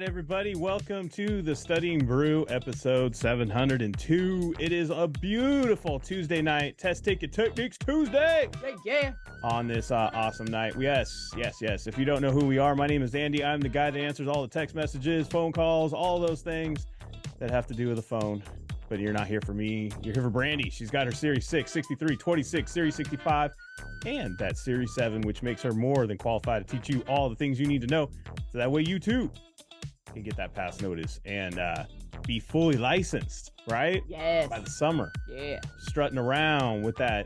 everybody. Welcome to the Studying Brew episode 702. It is a beautiful Tuesday night, Test Ticket Techniques Tuesday. Yeah. On this awesome night. Yes. If you don't know who we are, my name is Andy. I'm the guy that answers all the text messages, phone calls, all those things that have to do with the phone. But you're not here for me. You're here for Brandi. She's got her Series 6, 63, 26, Series 65, and that Series 7, which makes her more than qualified to teach you all the things you need to know. So that way you too can get that pass notice and be fully licensed, right? Yes. By the summer. Yeah. Strutting around with that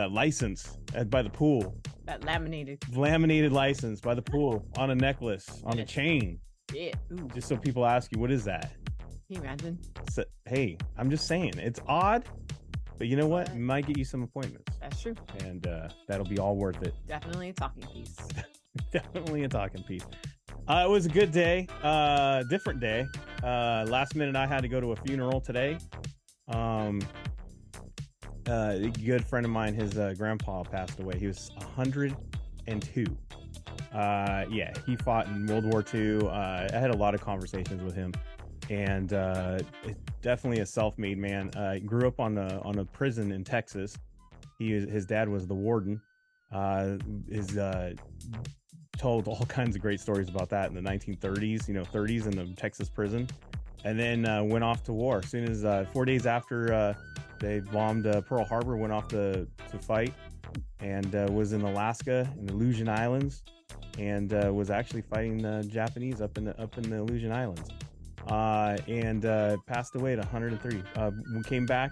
license by the pool. That Laminated license by the pool on a necklace, on a chain. Yeah. Ooh. Just so people ask you, what is that? Can you imagine? So, hey, I'm just saying, it's odd, but you know what? It might get you some appointments. That's true. And that'll be all worth it. Definitely a talking piece. Definitely a talking piece. It was a good day, different day. Last minute, I had to go to a funeral today. A good friend of mine, his grandpa passed away. He was 102. Yeah, he fought in World War II. I had a lot of conversations with him. And definitely a self-made man. Grew up on a prison in Texas. His dad was the warden. Told all kinds of great stories about that in the 1930s, 30s in the Texas prison, and then went off to war. As soon as 4 days after they bombed Pearl Harbor, went off to fight, and was in Alaska in the Aleutian Islands, and was actually fighting the Japanese up in the Aleutian Islands. And passed away at 103. We came back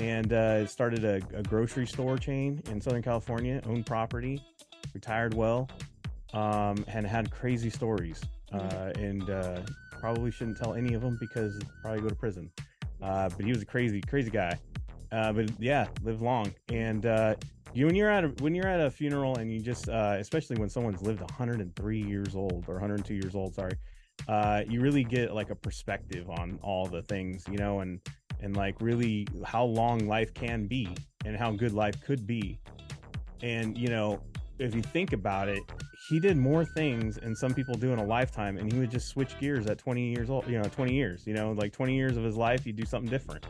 and started a grocery store chain in Southern California, owned property, retired well, and had crazy stories. And probably shouldn't tell any of them because he'd probably go to prison. But he was a crazy guy. But yeah, lived long. And when you're at a funeral and you just, especially when someone's lived 103 years old or 102 years old, sorry. You really get like a perspective on all the things, and like really how long life can be and how good life could be. And, if you think about it, he did more things than some people do in a lifetime, and he would just switch gears at 20 years old, 20 years, like 20 years of his life, he'd do something different.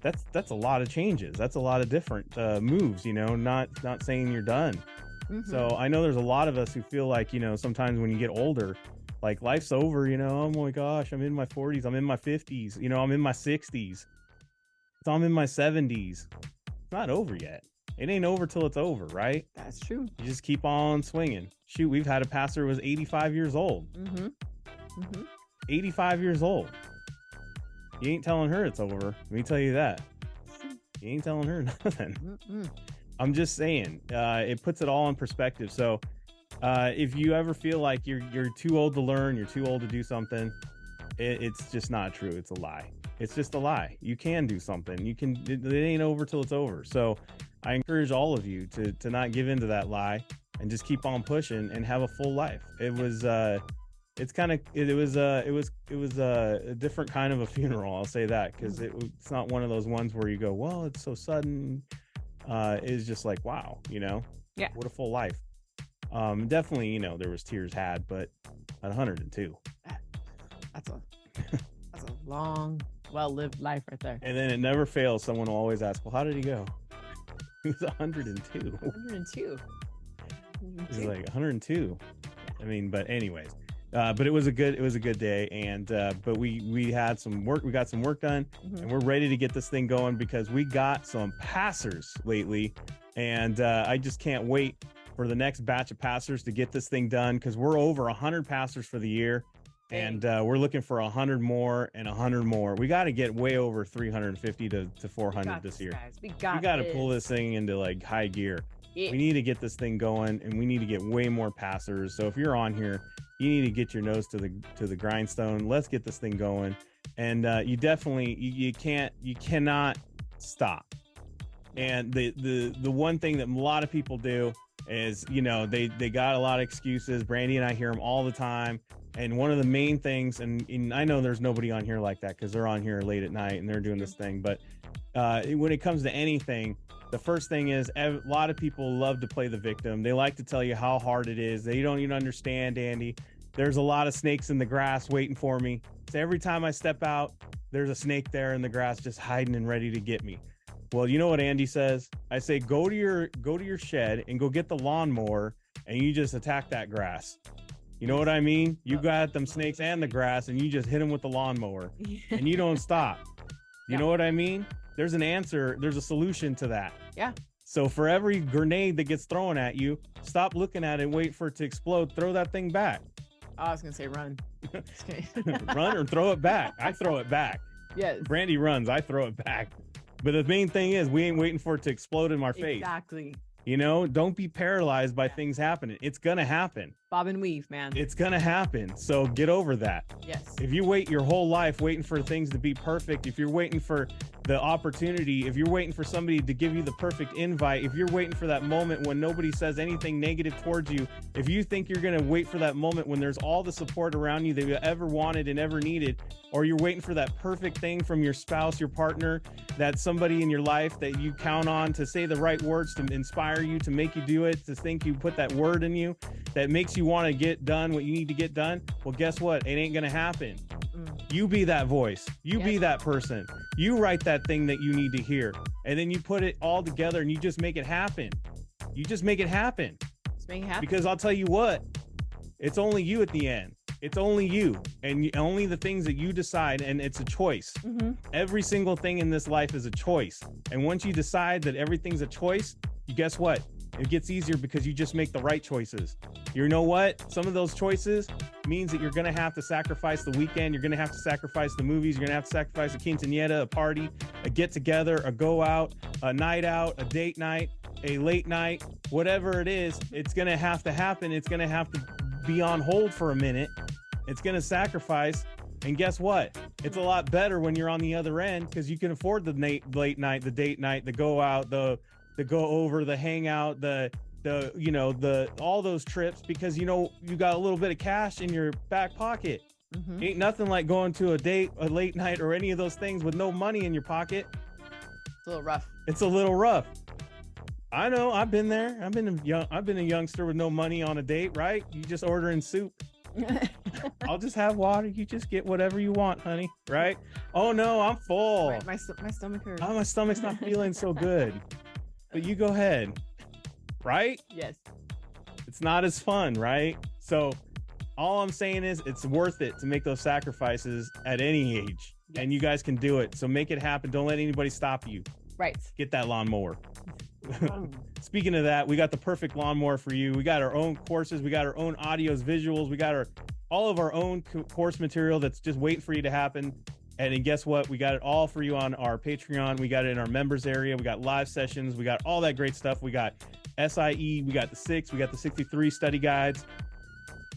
That's a lot of changes. That's a lot of different moves, not saying you're done. Mm-hmm. So I know there's a lot of us who feel like, sometimes when you get older, like life's over, oh my gosh, I'm in my 40s, I'm in my 50s, I'm in my 60s, so I'm in my 70s. It's not over yet. It ain't over till it's over, right? That's true. You just keep on swinging. Shoot, we've had a pastor who was 85 years old. 85 years old. You ain't telling her it's over. Let me tell you that. You ain't telling her nothing. I'm just saying, it puts it all in perspective. So if you ever feel like you're too old to learn, you're too old to do something, it's just not true. It's a lie. It's just a lie. You can do something. It ain't over till it's over. So I encourage all of you to not give into that lie and just keep on pushing and have a full life. It was a different kind of a funeral. I'll say that, because it's not one of those ones where you go, well, it's so sudden. It's just like, wow, yeah, what a full life. Definitely, there was tears had, but at 102, that's a long, well-lived life right there. And then it never fails. Someone will always ask, well, how did he go? He was 102. 102. He's like 102. I mean, but anyways, but it was a good day. And, but we had some work, we got some work done, and we're ready to get this thing going because we got some passers lately. And, I just can't wait for the next batch of passers to get this thing done, because we're over 100 passers for the year. And we're looking for 100 more and 100 more. We got to get way over 350 to 400 this year. Guys. We got to pull this thing into like high gear. Yeah. We need to get this thing going, and we need to get way more passers. So if you're on here, you need to get your nose to the grindstone. Let's get this thing going. And you definitely you cannot stop. And the one thing that a lot of people do is, they got a lot of excuses. Brandi and I hear them all the time. And one of the main things, and I know there's nobody on here like that because they're on here late at night and they're doing this thing. But when it comes to anything, the first thing is a lot of people love to play the victim. They like to tell you how hard it is. They don't even understand, Andy. there's a lot of snakes in the grass waiting for me. So every time I step out, there's a snake there in the grass just hiding and ready to get me. Well, you know what Andy says? I say, go to your shed and go get the lawnmower and you just attack that grass. You know what I mean? You got them snakes and the grass and you just hit them with the lawnmower and you don't stop. You know what I mean? There's an answer. There's a solution to that. Yeah. So for every grenade that gets thrown at you, stop looking at it and wait for it to explode. Throw that thing back. Oh, I was going to say run. Just kidding. Run or throw it back. I throw it back. Yes. Brandi runs. I throw it back. But the main thing is we ain't waiting for it to explode in our face. Exactly. You know, don't be paralyzed by things happening. It's going to happen. Bob and weave, man. It's going to happen. So get over that. Yes. If you wait your whole life waiting for things to be perfect, if you're waiting for the opportunity, if you're waiting for somebody to give you the perfect invite, if you're waiting for that moment when nobody says anything negative towards you, if you think you're going to wait for that moment when there's all the support around you that you ever wanted and ever needed, or you're waiting for that perfect thing from your spouse, your partner, that somebody in your life that you count on to say the right words to inspire you, to make you do it, to think you put that word in you that makes you want to get done what you need to get done, well, guess what? It ain't going to happen. You be that voice. You be that person. You write that thing that you need to hear. And then you put it all together and you just make it happen. You just make it happen. Just make it happen. Because I'll tell you what, it's only you at the end. It's only you and only the things that you decide. And it's a choice. Every single thing in this life is a choice. And once you decide that everything's a choice, you guess what? It gets easier because you just make the right choices. You know what? Some of those choices means that you're going to have to sacrifice the weekend. You're going to have to sacrifice the movies. You're going to have to sacrifice a quinceañera, a party, a get together, a go out, a night out, a date night, a late night, whatever it is. It's going to have to happen. It's going to have to be on hold for a minute. It's going to sacrifice. And guess what? It's a lot better when you're on the other end because you can afford the late night, the date night, the go out, the go over, the hangout, the all those trips because you got a little bit of cash in your back pocket. Ain't nothing like going to a date, a late night, or any of those things with no money in your pocket. It's a little rough. It's a little rough. I know. I've been there. I've been a youngster with no money on a date, right? You just ordering soup. I'll just have water. You just get whatever you want, honey. Right? Oh no, I'm full. Right, my stomach hurts. Oh, my stomach's not feeling so good. But you go ahead. Right? Yes. It's not as fun, right? So all I'm saying is it's worth it to make those sacrifices at any age. Yes. And you guys can do it. So make it happen. Don't let anybody stop you. Right. Get that lawnmower. Speaking of that, we got the perfect lawnmower for you. We got our own courses. We got our own audios, visuals. We got all of our own course material that's just waiting for you to happen. And then guess what? We got it all for you on our Patreon. We got it in our members area. We got live sessions. We got all that great stuff. We got SIE. We got the 6. We got the 63 study guides.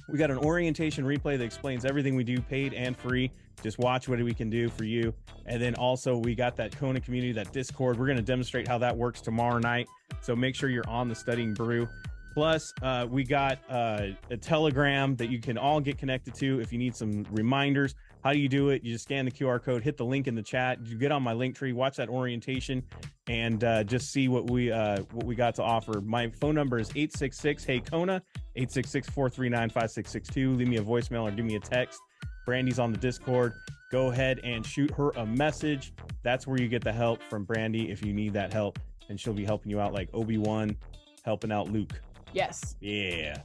We got an orientation replay that explains everything we do, paid and free. Just watch what we can do for you. And then also we got that Kona community, that Discord. We're going to demonstrate how that works tomorrow night. So make sure you're on the Studying Brew. Plus, we got a Telegram that you can all get connected to if you need some reminders. How do you do it? You just scan the QR code, hit the link in the chat. You get on my link tree, watch that orientation, and just see what we got to offer. My phone number is 866-HEY-KONA, 866-439-5662. Leave me a voicemail or give me a text. Brandi's on the Discord. Go ahead and shoot her a message. That's where you get the help from Brandi if you need that help, and she'll be helping you out like Obi-Wan helping out Luke. Yes. Yeah.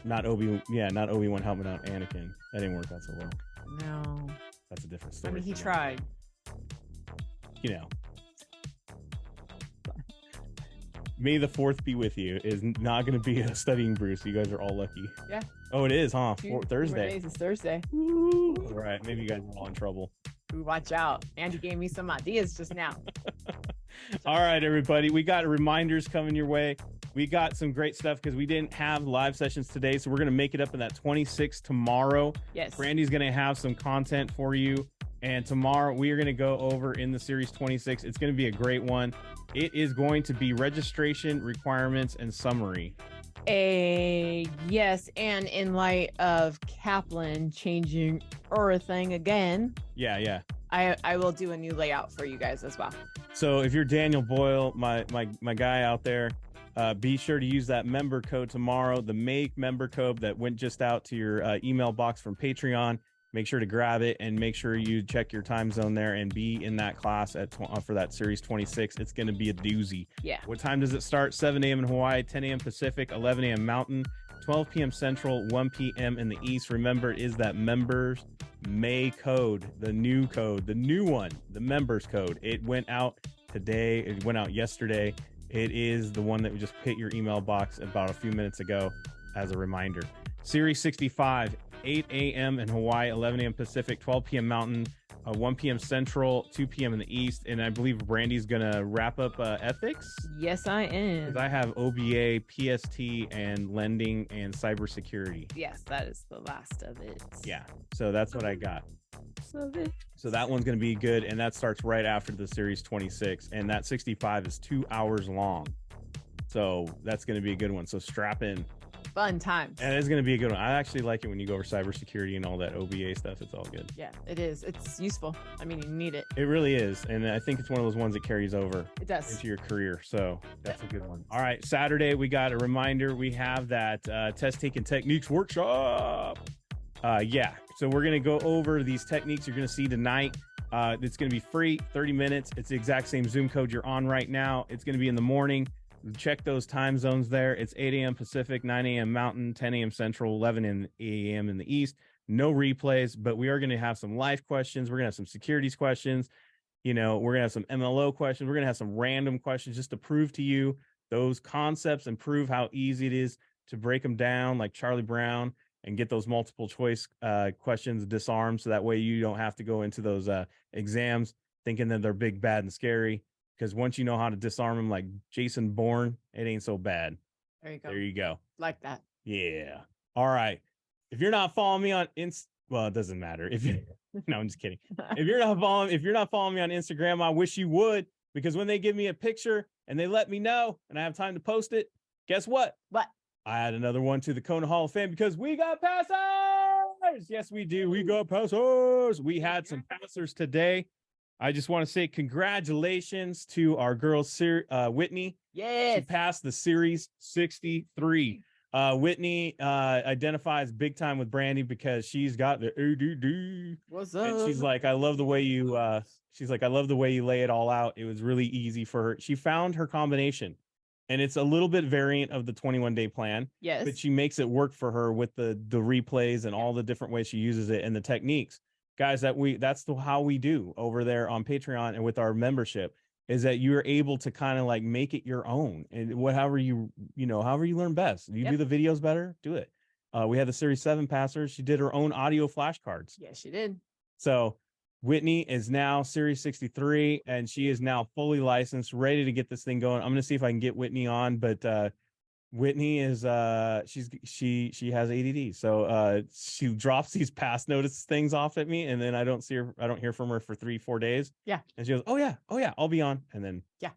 Not Obi-Wan helping out Anakin. That didn't work out so well. No. That's a different story. I mean, he tried. You know. May the 4th be with you is not going to be a Studying Brew, so you guys are all lucky. Yeah. Oh, it is, huh? Thursday. Thursday. It's Thursday. All right. Maybe you guys are all in trouble. Ooh, watch out. Andy gave me some ideas just now. All right, everybody. We got reminders coming your way. We got some great stuff because we didn't have live sessions today, so we're going to make it up in that 26 tomorrow. Yes. Brandi's going to have some content for you. And tomorrow we are going to go over in the series 26. It's going to be a great one. It is going to be registration, requirements, and summary. Yes, and in light of Kaplan changing everything again. Yeah. I will do a new layout for you guys as well. So if you're Daniel Boyle, my guy out there, Be sure to use that member code tomorrow, the Make member code that went just out to your email box from Patreon. Make sure to grab it and make sure you check your time zone there and be in that class for that Series 26. It's going to be a doozy. Yeah. What time does it start? 7 a.m. in Hawaii, 10 a.m. Pacific, 11 a.m. Mountain, 12 p.m. Central, 1 p.m. in the East. Remember, it is that members May code, the new one, the members code. It went out today. It went out yesterday. It is the one that we just hit your email box about a few minutes ago as a reminder. Series 65, 8 a.m. in Hawaii, 11 a.m. Pacific, 12 p.m. Mountain, 1 p.m. Central, 2 p.m. in the East. And I believe Brandi's going to wrap up ethics. Yes, I am. Because I have OBA, PST, and lending and cybersecurity. Yes, that is the last of it. Yeah. So that's what I got. So that one's going to be good. And that starts right after the Series 26. And that 65 is 2 hours long. So that's going to be a good one. So strap in. Fun times. And it's going to be a good one. I actually like it when you go over cybersecurity and all that OBA stuff. It's all good. Yeah, it is. It's useful. I mean, you need it. It really is. And I think it's one of those ones that carries over into your career. So that's a good one. All right. Saturday, we got a reminder. We have that test taking techniques workshop. Yeah. So we're going to go over these techniques you're going to see tonight. It's going to be free, 30 minutes. It's the exact same Zoom code you're on right now. It's going to be in the morning. Check those time zones there. It's 8 a.m. Pacific, 9 a.m. Mountain, 10 a.m. Central, 11 a.m. in the East. No replays, but we are going to have some life questions. We're going to have some securities questions. We're going to have some MLO questions. We're going to have some random questions just to prove to you those concepts and prove how easy it is to break them down like Charlie Brown and get those multiple choice questions disarmed. So that way you don't have to go into those exams thinking that they're big, bad, and scary. Because once you know how to disarm them like Jason Bourne, it ain't so bad. There you go. There you go. Like that. Yeah. All right. If you're not following me on well, it doesn't matter. If you no, I'm just kidding. If you're not following me on Instagram, I wish you would, because when they give me a picture and they let me know and I have time to post it, guess what? What? I add another one to the Kona Hall of Fame because we got passers. Yes, we do. We got passers. We had some passers today. I just want to say congratulations to our girl, Whitney. Yes. She passed the Series 63. Whitney identifies big time with Brandi because she's got the ADD. What's up? And she's like, I love the way you lay it all out. It was really easy for her. She found her combination. And it's a little bit variant of the 21-day plan. Yes. But she makes it work for her with the replays and all the different ways she uses it and the techniques. Guys, that's how we do over there on Patreon and with our membership, is that you're able to kind of like make it your own, and however you learn best. You do the videos better, do it. We had the Series 7 passers. She did her own audio flashcards. Yes, she did. So Whitney is now Series 63, and she is now fully licensed, ready to get this thing going. I'm going to see if I can get Whitney on, but Whitney is she has ADD, so she drops these pass notice things off at me, and then I don't hear from her for 3-4 days. Yeah. And she goes, oh yeah, I'll be on. And then yeah.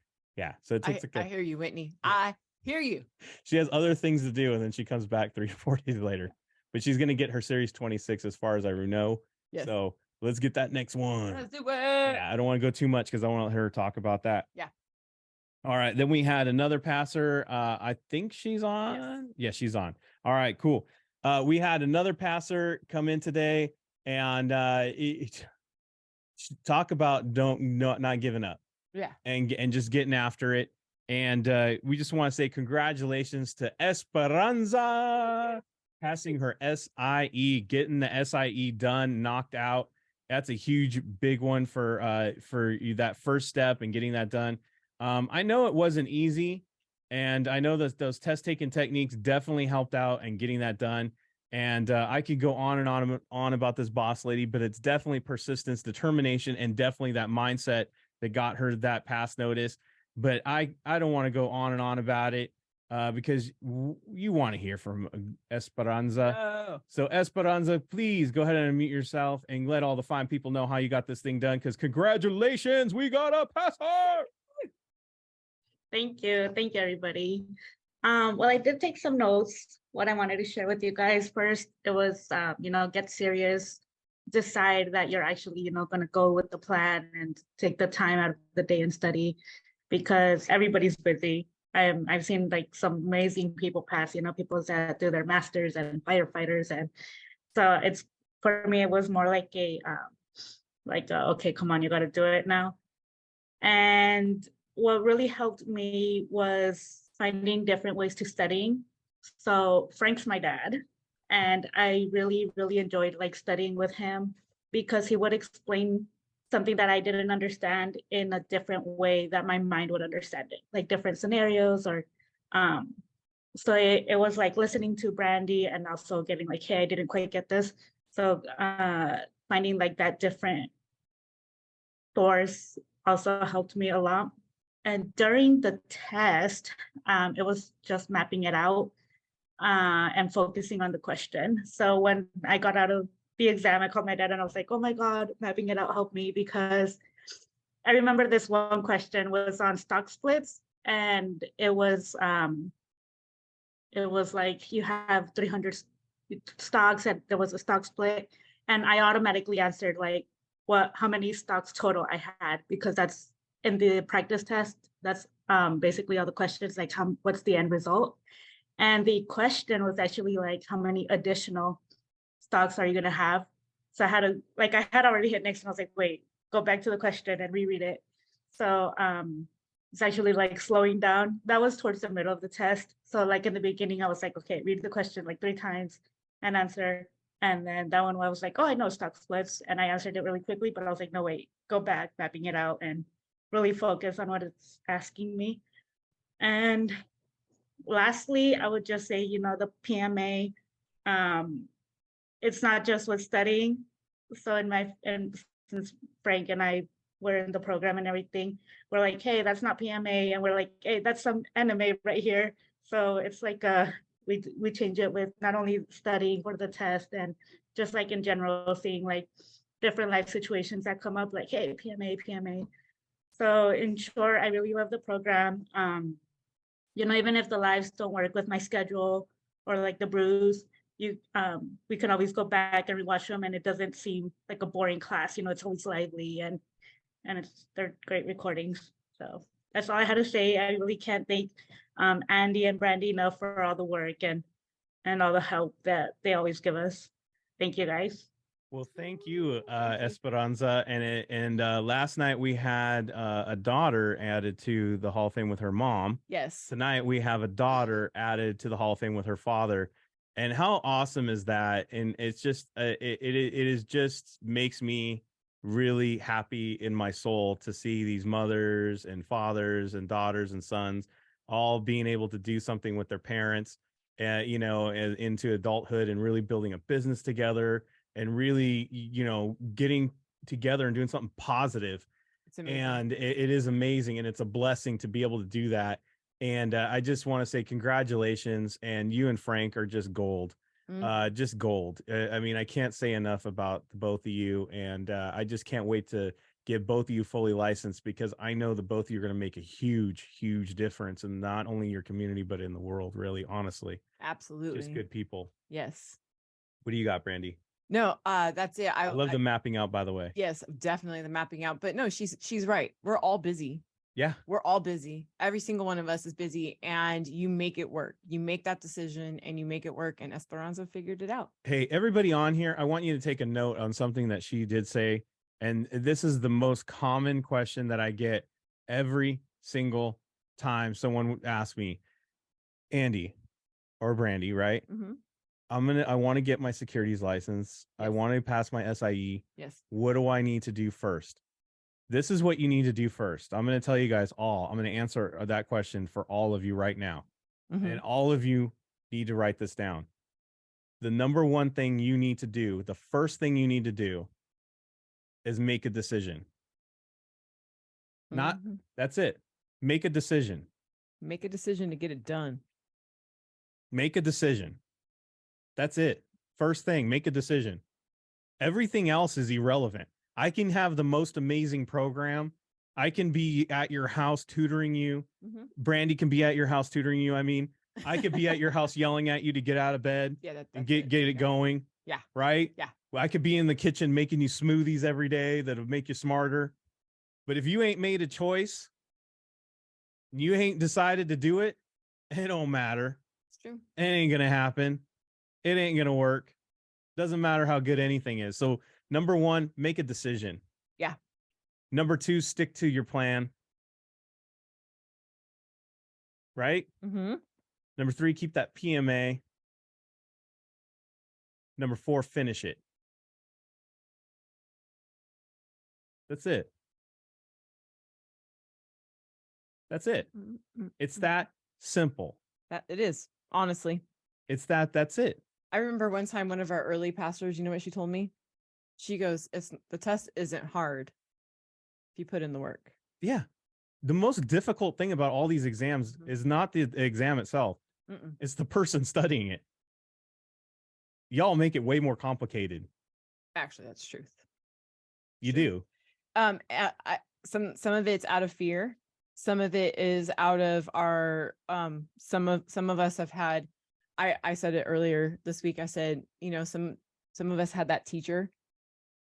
So it takes I hear you, Whitney. Yeah. I hear you. She has other things to do, and then she comes back 3-4 days later. But she's gonna get her Series 26 as far as I know. Yes. So let's get that next one. Let's do it. Yeah, I don't want to go too much because I want to let her talk about that. Yeah. All right. Then we had another passer. I think she's on. Yes. Yeah, she's on. All right, cool. We had another passer come in today, and talk about not giving up. Yeah. And just getting after it. And we just want to say congratulations to Esperanza passing her SIE, getting the SIE done, knocked out. That's a huge, big one for that first step and getting that done. I know it wasn't easy, and I know that those test taking techniques definitely helped out and getting that done. And I could go on and on about this boss lady, but it's definitely persistence, determination, and definitely that mindset that got her that pass notice. But I don't want to go on and on about it because you want to hear from Esperanza. Oh. So Esperanza, please go ahead and unmute yourself and let all the fine people know how you got this thing done, because congratulations, we got a passer. Thank you, everybody. Well, I did take some notes. What I wanted to share with you guys first, it was, get serious, decide that you're actually, going to go with the plan and take the time out of the day and study, because everybody's busy. I've seen like some amazing people pass, you know, people that do their masters and firefighters. And so it's, for me, it was more like okay, come on, you got to do it now. And what really helped me was finding different ways to studying. So Frank's my dad, and I really, really enjoyed like studying with him because he would explain something that I didn't understand in a different way that my mind would understand it, like different scenarios or um so it was like listening to Brandi and also getting like, hey, I didn't quite get this. So finding like that different source also helped me a lot. And during the test, it was just mapping it out and focusing on the question. So when I got out of the exam, I called my dad and I was like, oh my God, mapping it out helped me because I remember this one question was on stock splits, and it was like you have 300 stocks and there was a stock split, and I automatically answered like how many stocks total I had, because that's in the practice test. That's basically all the questions, like what's the end result. And the question was actually like, how many additional stocks are you going to have? So I had already hit next, and I was like, wait, go back to the question and reread it. So it's actually like slowing down. That was towards the middle of the test. So like in the beginning, I was like, okay, read the question like 3 times and answer. And then that one, I was like, oh, I know stock splits. And I answered it really quickly, but I was like, no, wait, go back, mapping it out and really focus on what it's asking me. And lastly, I would just say, the PMA, it's not just with studying. So and since Frank and I were in the program and everything, we're like, hey, that's not PMA. And we're like, hey, that's some anime right here. So it's like we change it with not only studying for the test and just like in general, seeing like different life situations that come up, like, hey, PMA. So in short, I really love the program. Even if the lives don't work with my schedule or like the brews, we can always go back and rewatch them, and it doesn't seem like a boring class. It's always lively, and they're great recordings. So that's all I had to say. I really can't thank Andy and Brandi enough for all the work and all the help that they always give us. Thank you, guys. Well, thank you, Esperanza. And last night we had a daughter added to the Hall of Fame with her mom. Yes. Tonight we have a daughter added to the Hall of Fame with her father. And how awesome is that? And it's just it is just makes me really happy in my soul to see these mothers and fathers and daughters and sons all being able to do something with their parents, into adulthood and really building a business together and really, getting together and doing something positive. And it is amazing. And it's a blessing to be able to do that. And I just want to say congratulations. And you and Frank are just gold, just gold. I mean, I can't say enough about both of you. And I just can't wait to get both of you fully licensed, because I know that both of you are going to make a huge, huge difference in not only your community, but in the world, really, honestly. Absolutely. Just good people. Yes. What do you got, Brandi? No, that's it. I love the mapping out, by the way. Yes, definitely the mapping out. But no, she's right. We're all busy. Yeah. We're all busy. Every single one of us is busy, and you make it work. You make that decision and you make it work. And Esperanza figured it out. Hey, everybody on here, I want you to take a note on something that she did say. And this is the most common question that I get every single time someone asks me, Andy or Brandi, right? Mm-hmm. I want to get my securities license. Yes. I want to pass my SIE. Yes. What do I need to do first? This is what you need to do first. I'm going to tell you guys all. I'm going to answer that question for all of you right now. Mm-hmm. And all of you need to write this down. The number one thing you need to do, the first thing you need to do, is make a decision. That's it. Make a decision. Make a decision to get it done. Make a decision. That's it. First thing, make a decision. Everything else is irrelevant. I can have the most amazing program. I can be at your house tutoring you. Mm-hmm. Brandi can be at your house tutoring you. I mean, I could be at your house yelling at you to get out of bed and get it going. Yeah. Right? Yeah. I could be in the kitchen making you smoothies every day that'll make you smarter. But if you ain't made a choice, You ain't decided to do it. It don't matter. It's true. It ain't going to happen. It ain't going to work. Doesn't matter how good anything is. So number one, make a decision. Yeah. Number two, stick to your plan. Right? Mm-hmm. Number three, keep that PMA. Number four, finish it. That's it. That's it. It's that simple. That it is, honestly. It's that's it. I remember one time one of our early pastors, you know what she told me? She goes, the test isn't hard if you put in the work. Yeah. The most difficult thing about all these exams is not the exam itself. It's the person studying it. Y'all make it way more complicated. Actually, that's truth. You do. Some of it's out of fear. Some of it is out of our some of us have had, I said it earlier this week. I said, some of us had that teacher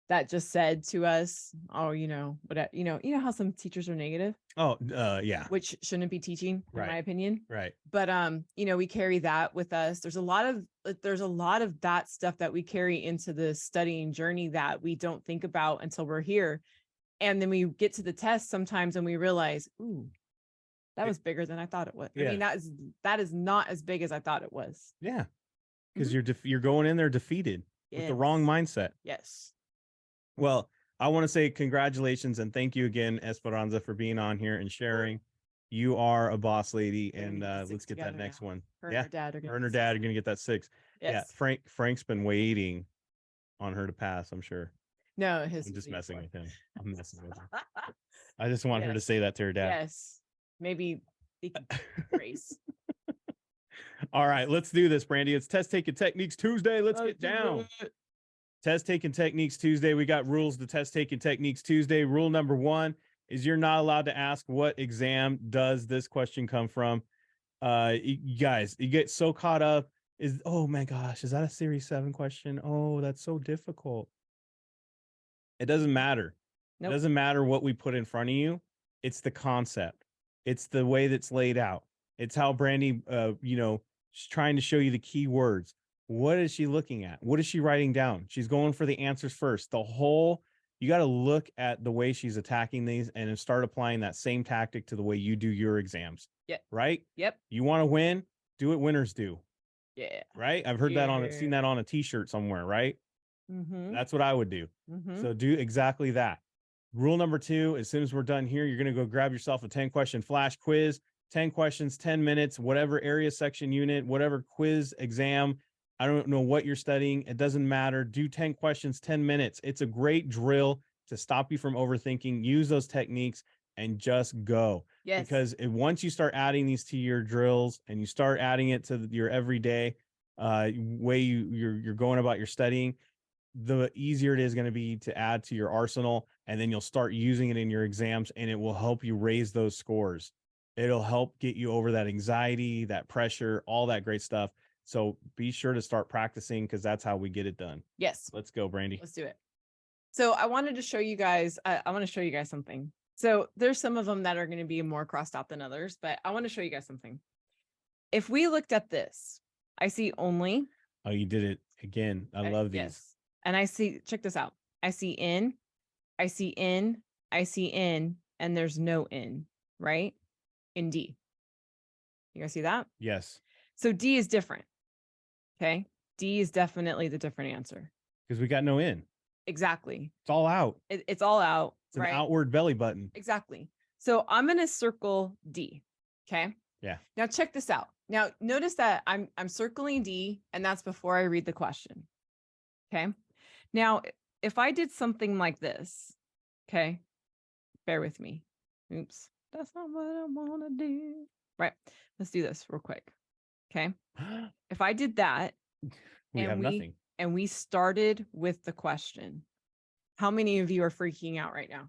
that just said to us, oh, how some teachers are negative. Oh, yeah. Which shouldn't be teaching, in my opinion. Right. But we carry that with us. There's a lot of that stuff that we carry into the studying journey that we don't think about until we're here. And then we get to the test sometimes and we realize, ooh, that was bigger than I thought it was. Yeah. I mean, that is not as big as I thought it was. Yeah. Because you're going in there defeated with the wrong mindset. Yes. Well, I want to say congratulations and thank you again, Esperanza, for being on here and sharing. You are a boss lady, and let's get that next one. Her and her dad are going to get that 6. Yes. Yeah, Frank's been waiting on her to pass, I'm sure. No, I'm just messing with him. I'm messing with him. I just want her to say that to her dad. Yes. Maybe he can race. All right, let's do this, Brandi. It's Test Taking Techniques Tuesday. Let's get down. Test Taking Techniques Tuesday. We got rules to Test Taking Techniques Tuesday. Rule number 1 is you're not allowed to ask what exam does this question come from. You guys, you get so caught up oh my gosh, is that a Series 7 question? Oh, that's so difficult. It doesn't matter. Nope. It doesn't matter what we put in front of you. It's the concept. It's the way that's laid out. It's how Brandi, she's trying to show you the key words. What is she looking at? What is she writing down? She's going for the answers first. You got to look at the way she's attacking these and start applying that same tactic to the way you do your exams. Yeah. Right? Yep. You want to win? Do what winners do. Yeah. Right? I've heard seen that on a t-shirt somewhere, right? Mm-hmm. That's what I would do. Mm-hmm. So do exactly that. Rule number 2, as soon as we're done here, you're going to go grab yourself a 10-question flash quiz, 10 questions, 10 minutes, whatever area, section, unit, whatever quiz, exam. I don't know what you're studying. It doesn't matter. Do 10 questions, 10 minutes. It's a great drill to stop you from overthinking. Use those techniques and just go. Yes. Because once you start adding these to your drills and you start adding it to your everyday way you're going about your studying, the easier it is going to be to add to your arsenal. And then you'll start using it in your exams and it will help you raise those scores. It'll help get you over that anxiety, that pressure, all that great stuff. So be sure to start practicing because that's how we get it done. Yes. Let's go, Brandi. Let's do it. So I wanted to show you guys, I want to show you guys something. So there's some of them that are going to be more crossed out than others, but I want to show you guys something. If we looked at this, I see only. Oh, you did it again. I love these. Yes. And I see, check this out. I see in, I see in, I see in, and there's no in, right? In D. You guys see that? Yes. So D is different. Okay. D is definitely the different answer. Because we got no in. Exactly. It's all out. It's all out. It's an outward belly button. Exactly. So I'm going to circle D. Okay. Yeah. Now check this out. Now notice that I'm circling D and that's before I read the question. Okay. Now, if I did something like this, okay, bear with me. Oops. That's not what I want to do. Right. Let's do this real quick. Okay. If I did that nothing. And we started with the question, how many of you are freaking out right now?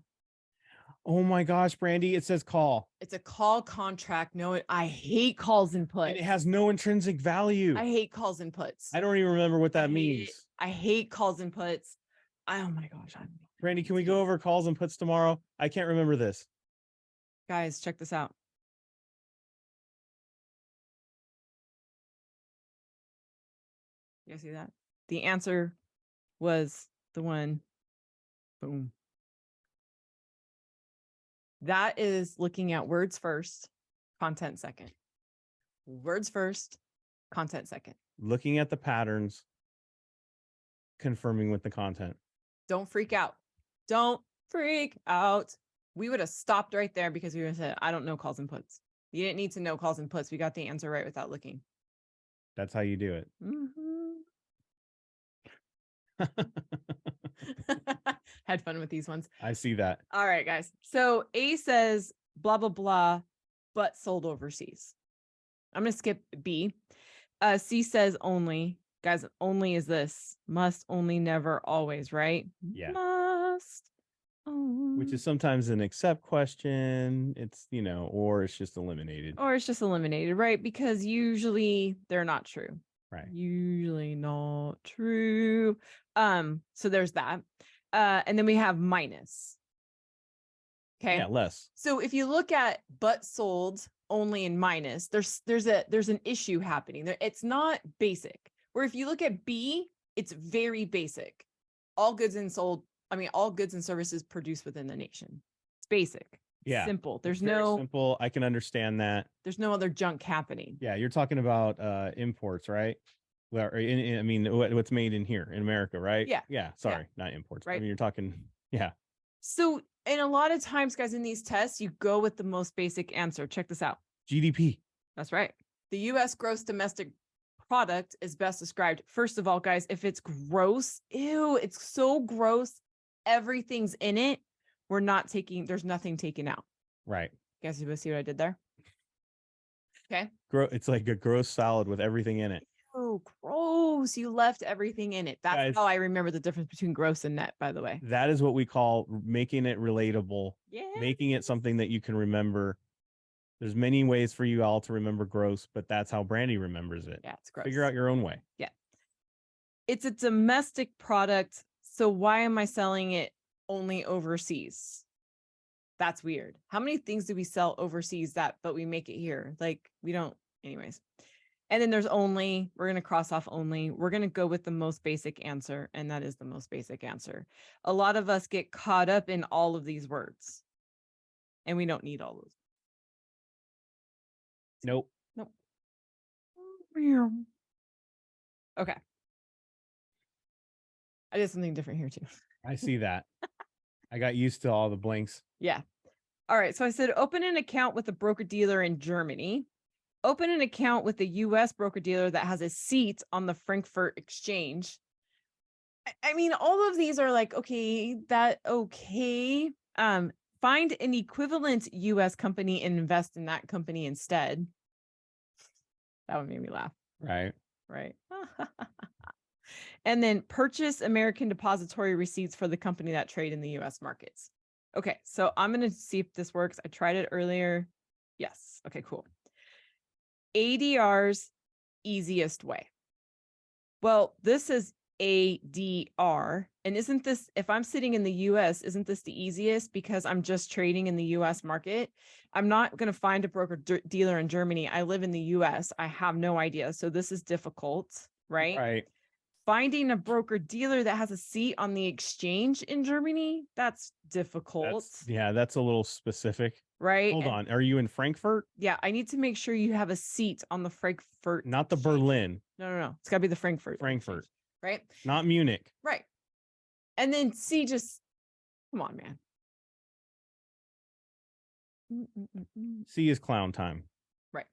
Oh my gosh, Brandi, it says call. It's a call contract. No, I hate calls and puts. And it has no intrinsic value. I hate calls and puts. I don't even remember what that means. I hate calls and puts. Oh my gosh. Brandi, can we go over calls and puts tomorrow? I can't remember this. Guys, check this out. You guys see that? The answer was the one. Boom. That is looking at words first, content second. Words first, content second. Looking at the patterns, confirming with the content. Don't freak out. Don't freak out. We would have stopped right there because we would have said, I don't know calls and puts. You didn't need to know calls and puts. We got the answer right without looking. That's how you do it. Had fun with these ones. I see that. All right, guys. So A says blah, blah, blah, but sold overseas. I'm going to skip B. C says only. Guys, only is this. Must, only, never, always, right? Yeah. Must. Which is sometimes an except question. It's, you know, or it's just eliminated. Or it's just eliminated, right? Because usually they're not true. Right. Usually not true. So there's that. And then we have minus. Okay. Yeah, less. So if you look at but sold only in minus, there's an issue happening there. It's not basic. Where if you look at B, it's very basic. All goods and services produced within the nation. It's basic. Yeah. Simple. There's Very no simple. I can understand that. There's no other junk happening. Yeah, you're talking about imports, right? Well, I mean, what's made in here in America, right? Yeah. Yeah. Sorry, not imports. Right. I mean, you're talking. Yeah. So, and a lot of times, guys, in these tests, you go with the most basic answer. Check this out. GDP. That's right. The U.S. gross domestic product is best described. First of all, guys, if it's gross, ew, it's so gross. Everything's in it. There's nothing taken out. Right. You guys, you see what I did there? Okay. It's like a gross salad with everything in it. Oh, gross. You left everything in it. That's Guys, how I remember the difference between gross and net, by the way. That is what we call making it relatable. Yeah. Making it something that you can remember. There's many ways for you all to remember gross, but that's how Brandi remembers it. Yeah, it's gross. Figure out your own way. Yeah. It's a domestic product. So why am I selling it only overseas? That's weird. How many things do we sell overseas but we make it here? Like we don't, anyways. And then there's only, we're going to cross off only. We're going to go with the most basic answer. And that is the most basic answer. A lot of us get caught up in all of these words. And we don't need all those. Nope. Okay. I did something different here too. I see that. I got used to all the blanks. Yeah. All right. So I said, open an account with a broker dealer in Germany. Open an account with a U.S. broker dealer that has a seat on the Frankfurt exchange. I mean, all of these are like, okay. Find an equivalent U.S. company and invest in that company instead. That one made me laugh. Right. And then purchase American depository receipts for the company that trade in the U.S. markets. Okay, so I'm going to see if this works. I tried it earlier. Yes. Okay, cool. ADR's easiest way. Well, this is ADR. And isn't this, if I'm sitting in the US, isn't this the easiest because I'm just trading in the US market? I'm not going to find a broker dealer in Germany. I live in the US. I have no idea. So this is difficult, right? Right. Finding a broker dealer that has a seat on the exchange in Germany, that's difficult. That's a little specific. Right. Hold on. Are you in Frankfurt? Yeah. I need to make sure you have a seat on the Frankfurt. Not the exchange. Berlin. No. It's got to be the Frankfurt. Frankfurt. Exchange, right. Not Munich. Right. And then C, just come on, man. C is clown time. Right.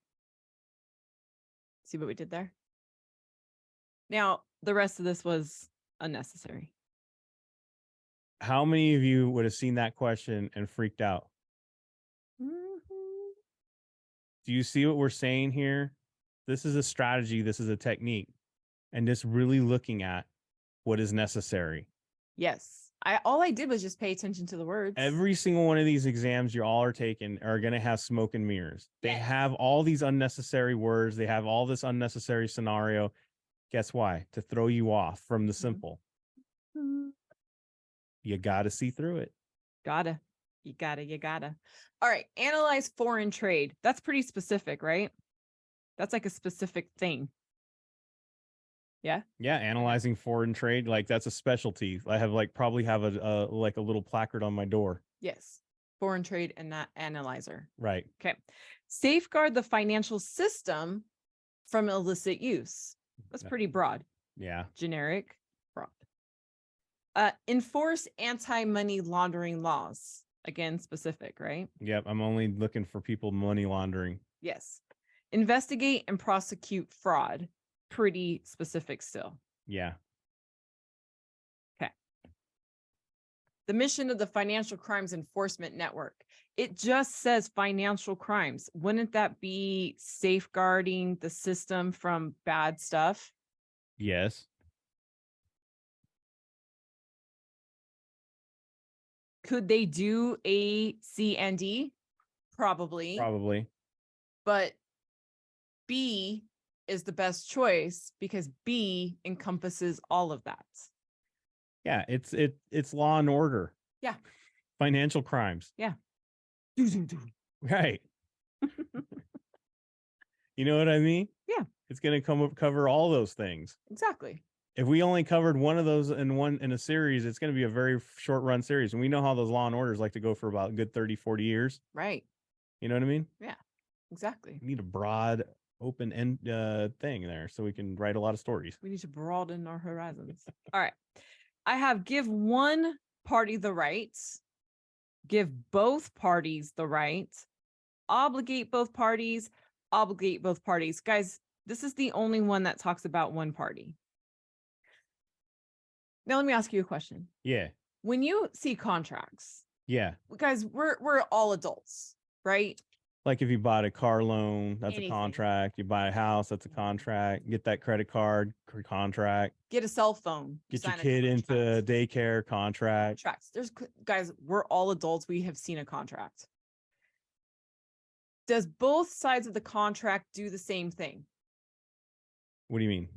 See what we did there? Now, the rest of this was unnecessary. How many of you would have seen that question and freaked out? Do you see what we're saying here? This is a strategy. This is a technique. And just really looking at what is necessary. Yes. All I did was just pay attention to the words. Every single one of these exams you all are taking are going to have smoke and mirrors. They have all these unnecessary words. They have all this unnecessary scenario. Guess why? To throw you off from the simple. You got to see through it. You gotta. All right. Analyze foreign trade. That's pretty specific, right? That's like a specific thing. Yeah. Yeah, analyzing foreign trade, like that's a specialty. I have probably have a like a little placard on my door. Yes. Foreign trade and that analyzer. Right. Okay. Safeguard the financial system from illicit use. That's pretty broad. Yeah. Generic, broad. Enforce anti-money laundering laws. Again, specific, right? Yep. I'm only looking for people money laundering. Yes. Investigate and prosecute fraud. Pretty specific still. Yeah. Okay. The mission of the Financial Crimes Enforcement Network. It just says financial crimes. Wouldn't that be safeguarding the system from bad stuff? Yes. Could they do A, C, and D? Probably. Probably. But B is the best choice because B encompasses all of that. Yeah, it's law and order. Yeah. Financial crimes. Yeah. Right. You know what I mean? Yeah. It's going to cover all those things. Exactly. If we only covered one of those in a series, it's going to be a very short run series. And we know how those law and orders like to go for about a good 30, 40 years. Right. You know what I mean? Yeah, exactly. We need a broad open end thing there so we can write a lot of stories. We need to broaden our horizons. All right. I have give one party the rights, give both parties the right, obligate both parties, obligate both parties. Guys, this is the only one that talks about one party. Now, let me ask you a question. Yeah. When you see contracts, Yeah. guys, we're all adults, right? Like if you bought a car loan, that's Anything. a contract. You buy a house, that's a contract. Get that credit card, contract. Get a cell phone. Get your sign a kid into contract. daycare, contract. Contracts. Guys, we're all adults. We have seen a contract. Does both sides of the contract do the same thing? What do you mean?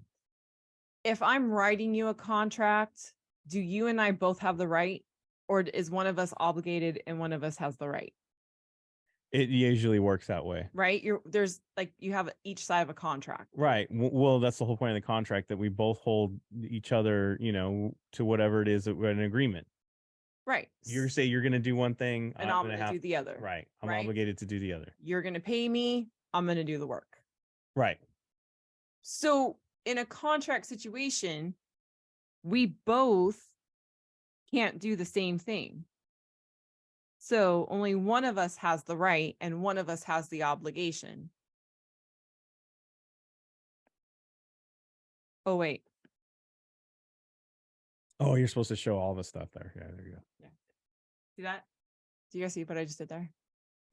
If I'm writing you a contract, do you and I both have the right, or is one of us obligated and one of us has the right? It usually works that way. Right? You have each side of a contract. Right. Well, that's the whole point of the contract, that we both hold each other, to whatever it is that we're in agreement. Right. You say you're going to do one thing, and I'm going to do the other. Right. I'm right? obligated to do the other. You're going to pay me. I'm going to do the work. Right. So in a contract situation, we both can't do the same thing. So only one of us has the right and one of us has the obligation. Oh, wait. Oh, you're supposed to show all the stuff there. Yeah, there you go. Yeah. See that? Do you guys see what I just did there?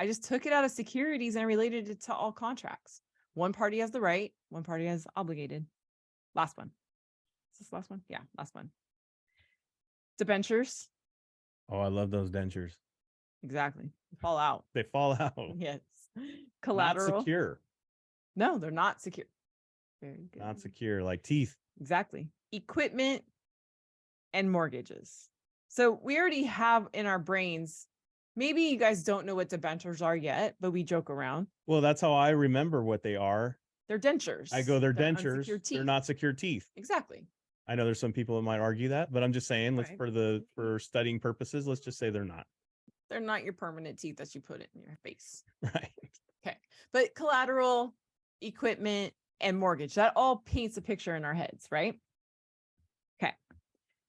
I just took it out of securities and related it to all contracts. One party has the right, one party has obligated. Last one. Is this last one? Yeah, last one. Debentures. Oh, I love those dentures. Exactly. They fall out. They fall out. Yes. Collateral. Not secure. No, they're not secure. Very good. Not secure, like teeth. Exactly. Equipment and mortgages. So we already have in our brains, maybe you guys don't know what debentures are yet, but we joke around. Well, that's how I remember what they are. They're dentures. I go, they're dentures. Unsecured teeth. They're not secure teeth. Exactly. I know there's some people that might argue that, but I'm just saying, let's Right. for studying purposes, let's just say they're not. They're not your permanent teeth that you put in your face. Right. Okay. But collateral, equipment, and mortgage, that all paints a picture in our heads, right? Okay.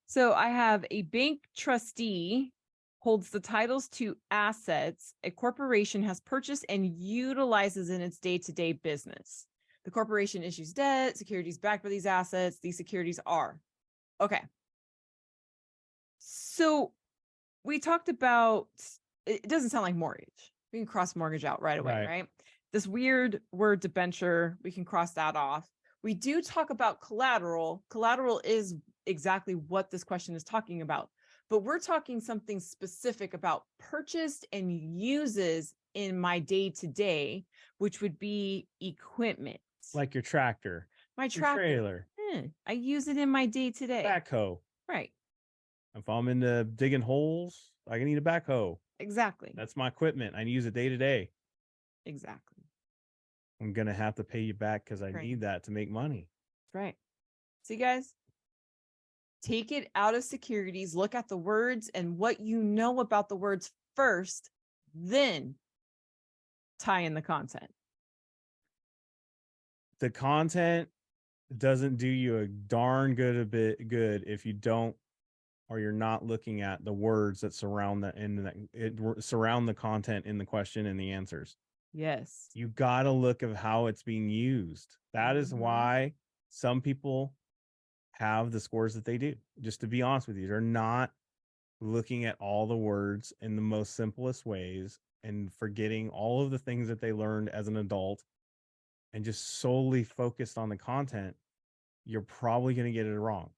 So I have a bank trustee holds the titles to assets a corporation has purchased and utilizes in its day-to-day business. The corporation issues debt, securities backed by these assets. These securities are. Okay. So we talked about, it doesn't sound like mortgage. We can cross mortgage out right away, right? This weird word debenture, we can cross that off. We do talk about collateral. Collateral is exactly what this question is talking about, but we're talking something specific about purchased and uses in my day-to-day, which would be equipment. Like your tractor. My your tractor. trailer. I use it in my day-to-day. Backhoe. Right. If I'm into digging holes, I can need a backhoe. Exactly. That's my equipment. I use it day to day. Exactly. I'm going to have to pay you back because I Right. need that to make money. That's right. See, guys? Take it out of securities, look at the words and what you know about the words first, then tie in the content. The content doesn't do you a darn good if you don't, or you're not looking at the words that surround surround the content in the question and the answers. Yes. You got to look at how it's being used. That is why some people have the scores that they do. Just to be honest with you, they're not looking at all the words in the most simplest ways and forgetting all of the things that they learned as an adult and just solely focused on the content. You're probably going to get it wrong.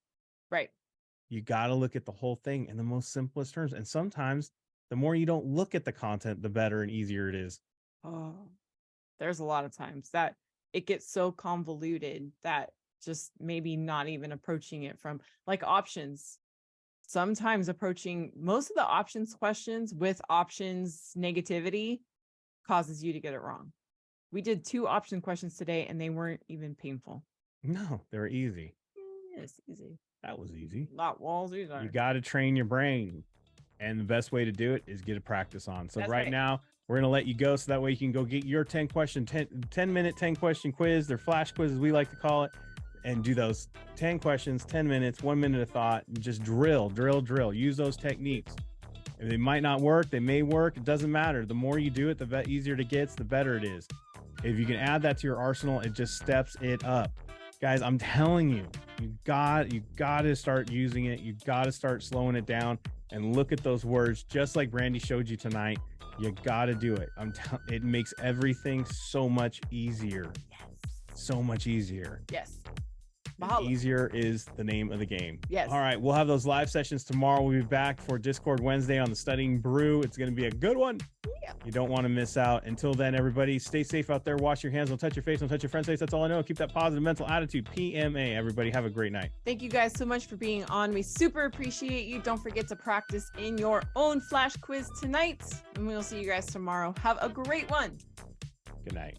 Right. You got to look at the whole thing in the most simplest terms. And sometimes the more you don't look at the content, the better and easier it is. Oh, there's a lot of times that it gets so convoluted that just maybe not even approaching it from like options. Sometimes approaching most of the options questions with options negativity causes you to get it wrong. We did 2 option questions today and they weren't even painful. No, they're easy. It's easy. That was easy. Not walls either. You got to train your brain. And the best way to do it is get a practice on. So right now, we're going to let you go so that way you can go get your 10 minute 10 question quiz. They're flash quizzes, we like to call it, and do those 10 questions, 10 minutes, 1 minute of thought, and just drill. Use those techniques. If they might not work, they may work. It doesn't matter. The more you do it, the easier it gets, the better it is. If you can add that to your arsenal, it just steps it up. Guys, I'm telling you, you got to start using it. You got to start slowing it down and look at those words, just like Brandi showed you tonight. You got to do it. It makes everything so much easier. Yes. So much easier. Yes. Easier is the name of the game. Yes. All right. We'll have those live sessions tomorrow. We'll be back for Discord Wednesday on the Studying Brew. It's going to be a good one. Yeah. You don't want to miss out. Until then, everybody, stay safe out there. Wash your hands. Don't touch your face. Don't touch your friend's face. That's all I know. Keep that positive mental attitude. PMA. Everybody, have a great night. Thank you guys so much for being on. We super appreciate you. Don't forget to practice in your own flash quiz tonight. And we'll see you guys tomorrow. Have a great one. Good night.